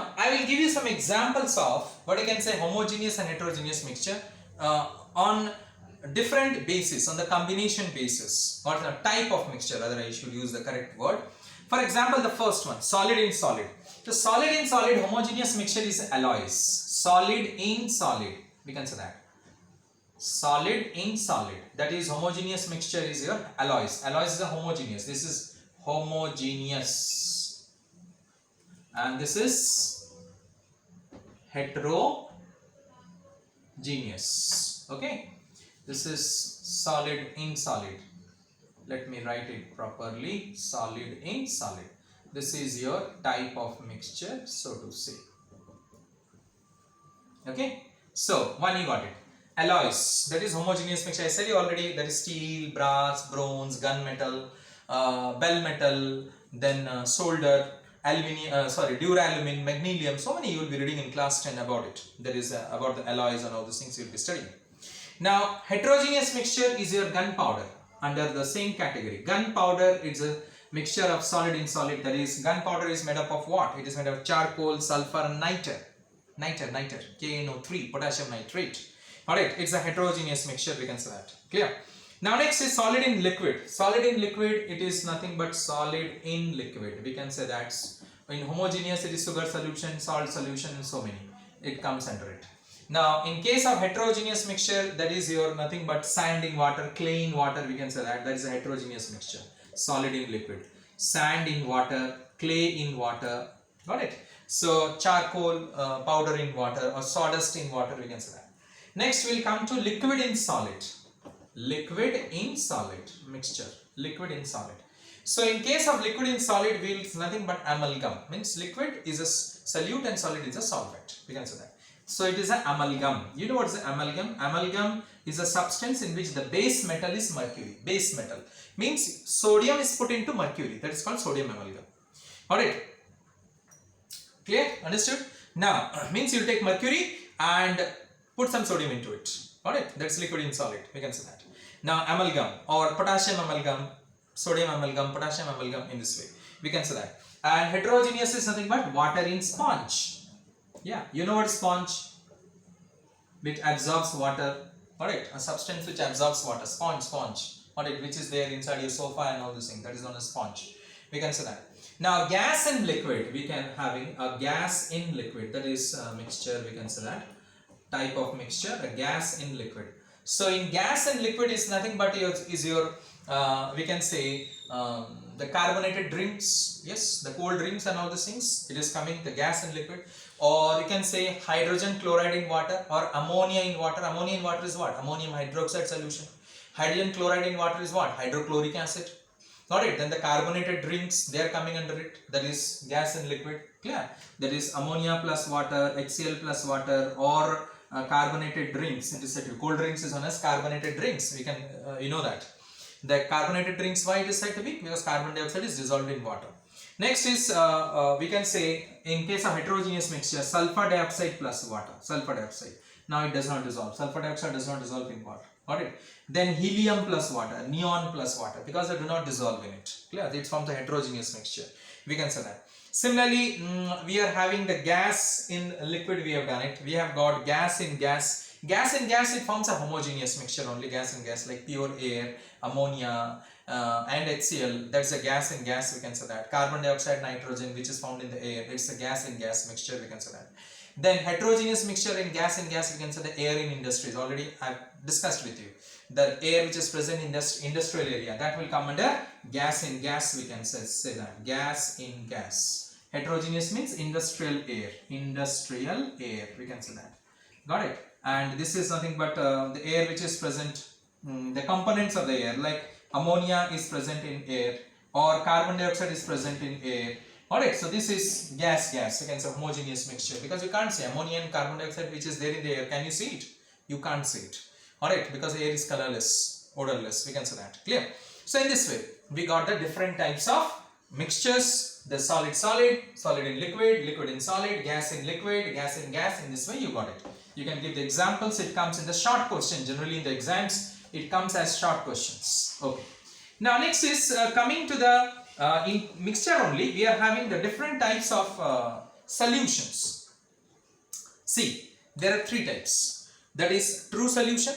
Now I will give you some examples of what I can say homogeneous and heterogeneous mixture on different basis, on the combination basis, or the type of mixture, rather I should use the correct word. For example, the first one, solid in solid. The solid in solid homogeneous mixture is alloys. Solid in solid, we can say that. Solid in solid, that is homogeneous mixture is your alloys. Alloys is a homogeneous. This is homogeneous, and this is heterogeneous. Okay, this is solid in solid. Let me write it properly. Solid in solid. This is your type of mixture, so to say. Okay, so one you got it. Alloys, that is homogeneous mixture. I said you already, that is steel, brass, bronze, gunmetal, bell metal, then solder, aluminium, duralumin, magnesium. So many you will be reading in class 10 about it. That is about the alloys and all those things you will be studying. Now, heterogeneous mixture is your gunpowder under the same category. Gunpowder is a mixture of solid in solid. That is, gunpowder is made up of what? It is made of charcoal, sulfur, and niter, KNO3, potassium nitrate. Alright, it's a heterogeneous mixture, we can say that. Clear? Now next is solid in liquid. Solid in liquid, it is nothing but solid in liquid. We can say that. In homogeneous, it is sugar solution, salt solution, and so many. It comes under it. Now, in case of heterogeneous mixture, that is your nothing but sand in water, clay in water, we can say that. That is a heterogeneous mixture. Solid in liquid. Sand in water, clay in water. Got it? So, charcoal powder in water or sawdust in water, we can say that. Next, we will come to liquid in solid. Liquid in solid mixture. Liquid in solid. So, in case of liquid in solid, we will nothing but amalgam. Means liquid is a solute and solid is a solvent. We can say that. So, it is an amalgam. You know what is an amalgam? Amalgam is a substance in which the base metal is mercury. Base metal means sodium is put into mercury. That is called sodium amalgam. Alright. Clear? Understood? Now, means you take mercury and put some sodium into it. Alright, that's liquid in solid. We can say that. Now, amalgam or potassium amalgam, sodium amalgam, potassium amalgam, in this way. We can say that. And heterogeneous is nothing but water in sponge. Yeah, you know what sponge? Which absorbs water. Alright, a substance which absorbs water. Sponge. Alright, which is there inside your sofa and all these things. That is known as sponge. We can say that. Now, gas and liquid. We can having a gas in liquid. That is a mixture. We can say that. Type of mixture, a gas in liquid. So in gas and liquid is nothing but your we can say the carbonated drinks, yes, the cold drinks and all these things, it is coming the gas and liquid. Or you can say hydrogen chloride in water or ammonia in water. Ammonia in water is what? Ammonium hydroxide solution. Hydrogen chloride in water is what? Hydrochloric acid. Got it? Then the carbonated drinks, they are coming under it. That is gas and liquid. Clear? That is ammonia plus water, HCl plus water, or carbonated drinks. It is said to cold drinks is known as carbonated drinks. We can you know that the carbonated drinks, why it is said to be? Because carbon dioxide is dissolved in water. Next is we can say in case of heterogeneous mixture, sulfur dioxide plus water. Sulfur dioxide. Now it does not dissolve. Sulfur dioxide does not dissolve in water. Got it? Then helium plus water, neon plus water, because they do not dissolve in it. Clear? It forms a heterogeneous mixture. We can say that. Similarly, we are having the gas in liquid, we have done it. We have got gas in gas. Gas in gas, it forms a homogeneous mixture, only gas in gas, like pure air, ammonia, and HCl. That's a gas in gas, we can say that. Carbon dioxide, nitrogen, which is found in the air, it's a gas in gas mixture, we can say that. Then heterogeneous mixture in gas, we can say the air in industries. Already I have discussed with you. The air which is present in the industrial area, that will come under gas in gas, we can say that. Gas in gas. Heterogeneous means industrial air. Industrial air, we can say that. Got it? And this is nothing but the air which is present, the components of the air, like ammonia is present in air or carbon dioxide is present in air. Alright, so this is gas, we can say homogeneous mixture, because you can't see ammonia and carbon dioxide which is there in the air. Can you see it? You can't see it. Alright, because the air is colorless, odorless, we can say that. Clear? So in this way, we got the different types of mixtures, the solid in liquid, liquid in solid, gas in liquid, gas in gas. In this way you got it. You can give the examples. It comes in the short question. Generally in the exams, it comes as short questions. Okay. Now next is coming to the in mixture only. We are having the different types of solutions. See, there are three types. That is true solution,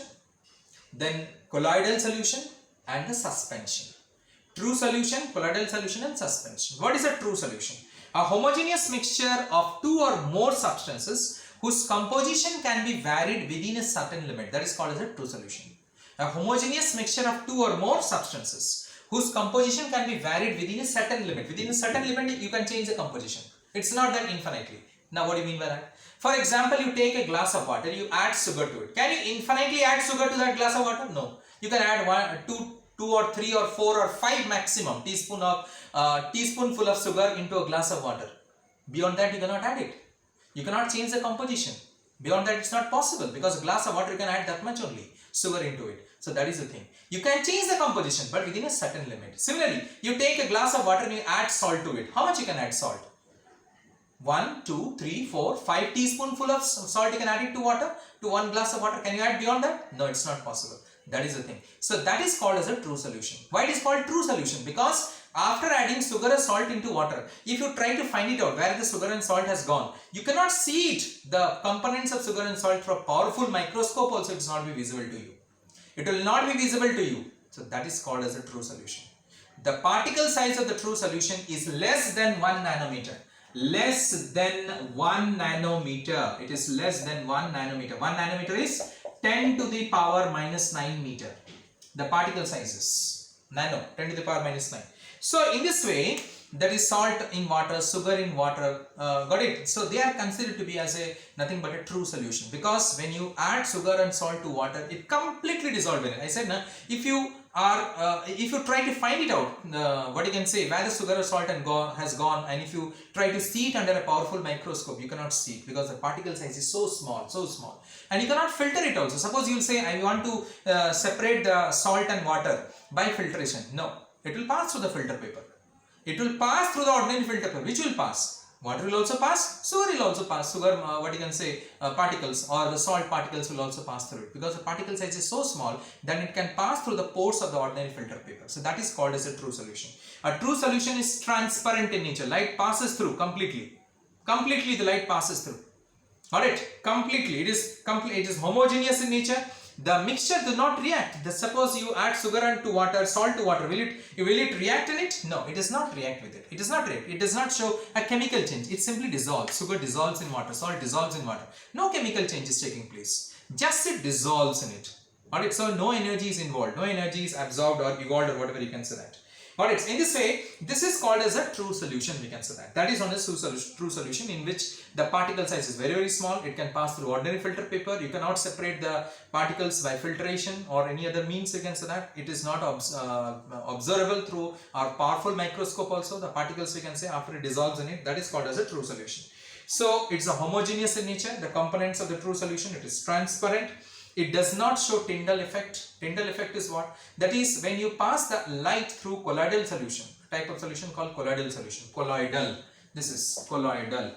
then colloidal solution, and the suspension. True solution, colloidal solution, and suspension. What is a true solution? A homogeneous mixture of two or more substances whose composition can be varied within a certain limit. That is called as a true solution. A homogeneous mixture of two or more substances whose composition can be varied within a certain limit. Within a certain limit, you can change the composition. It's not that infinitely. Now, what do you mean by that? For example, you take a glass of water, you add sugar to it. Can you infinitely add sugar to that glass of water? No. You can add two or three or four or five maximum teaspoonful of sugar into a glass of water. Beyond that, you cannot add it. You cannot change the composition. Beyond that, it's not possible, because a glass of water you can add that much only sugar into it. So that is the thing. You can change the composition, but within a certain limit. Similarly, you take a glass of water and you add salt to it. How much you can add salt? 1, 2, 3, 4, 5 teaspoonful of salt you can add it to water, to one glass of water. Can you add beyond that? No, it's not possible. That is the thing. So that is called as a true solution. Why it is called true solution? Because after adding sugar or salt into water, if you try to find it out where the sugar and salt has gone, you cannot see it. The components of sugar and salt through a powerful microscope also, it will not be visible to you. It will not be visible to you. So that is called as a true solution. The particle size of the true solution is less than 1 nanometer. Less than 1 nanometer. It is less than 1 nanometer. 1 nanometer is 10 to the power minus 9 meter. The particle size is nano, 10 to the power minus 9. So in this way, that is salt in water, sugar in water, got it? So they are considered to be as a nothing but a true solution, because when you add sugar and salt to water, it completely dissolves in it. I said, if you try to find it out, what you can say, where the sugar or salt has gone, and if you try to see it under a powerful microscope, you cannot see it, because the particle size is so small, and you cannot filter it also. Suppose you will say, I want to separate the salt and water by filtration. No, it will pass through the filter paper. It will pass through the ordinary filter paper. Which will pass? Water will also pass, sugar will also pass. Sugar, particles or the salt particles will also pass through it, because the particle size is so small that it can pass through the pores of the ordinary filter paper. So that is called as a true solution. A true solution is transparent in nature. Light passes through completely. Completely the light passes through. Alright, completely. It is homogeneous in nature. The mixture do not react. Suppose you add sugar and water, salt to water, will it react in it? No, it does not react with it. It does not react. It does not show a chemical change. It simply dissolves. Sugar dissolves in water, salt dissolves in water. No chemical change is taking place. Just it dissolves in it. Alright, so no energy is involved. No energy is absorbed or evolved or whatever you can say that. Alright, in this way, this is called as a true solution, we can say that. That is on a true solution in which the particle size is very, very small. It can pass through ordinary filter paper. You cannot separate the particles by filtration or any other means, you can say that. It is not observable through our powerful microscope also. The particles, we can say, after it dissolves in it, that is called as a true solution. So, it's a homogeneous in nature. The components of the true solution, it is transparent. It does not show Tyndall effect. Tyndall effect is what? That is when you pass the light through colloidal solution, type of solution called colloidal solution. Colloidal. This is colloidal.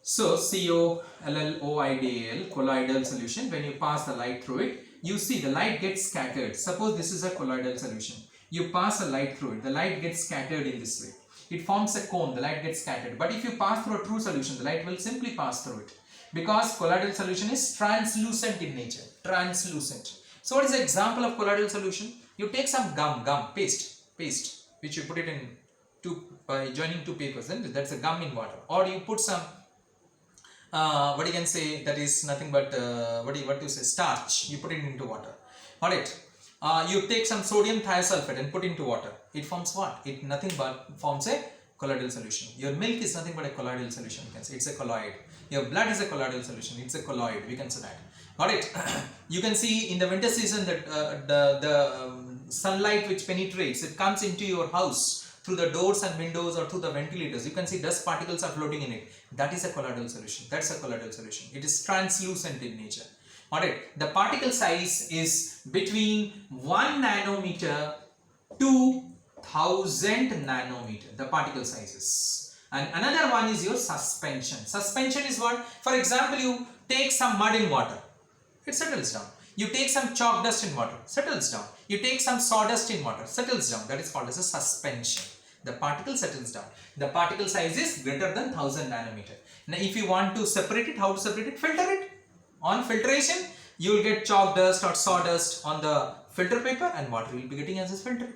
So COLLOIDAL, colloidal solution. When you pass the light through it, you see the light gets scattered. Suppose this is a colloidal solution. You pass a light through it. The light gets scattered in this way. It forms a cone. The light gets scattered. But if you pass through a true solution, the light will simply pass through it. Because colloidal solution is translucent in nature. Translucent. So what is the example of colloidal solution? You take some paste, which you put it in by joining two papers. Then that's a gum in water. Or you put some, what you can say, that is nothing but starch. You put it into water. Alright. You take some sodium thiosulfate and put into water. It forms what? It nothing but forms a colloidal solution. Your milk is nothing but a colloidal solution. You can say it's a colloid. Your blood is a colloidal solution. It's a colloid. We can say that. Got it? You can see in the winter season that the sunlight which penetrates, it comes into your house through the doors and windows or through the ventilators. You can see dust particles are floating in it. That is a colloidal solution. That's a colloidal solution. It is translucent in nature. Alright. The particle size is between 1 nanometer to 1000 nanometer. The particle sizes. And another one is your suspension. Suspension is what? For example, you take some mud in water. It settles down. You take some chalk dust in water. Settles down. You take some sawdust in water. Settles down. That is called as a suspension. the particle settles down. The particle size is greater than 1000 nanometer. Now if you want to separate it, how to separate it? Filter it. On filtration, you will get chalk dust or sawdust on the filter paper, and water will be getting as a filter.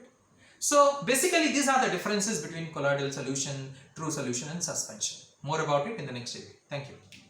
So basically these are the differences between colloidal solution, true solution and suspension. More about it in the next video. Thank you.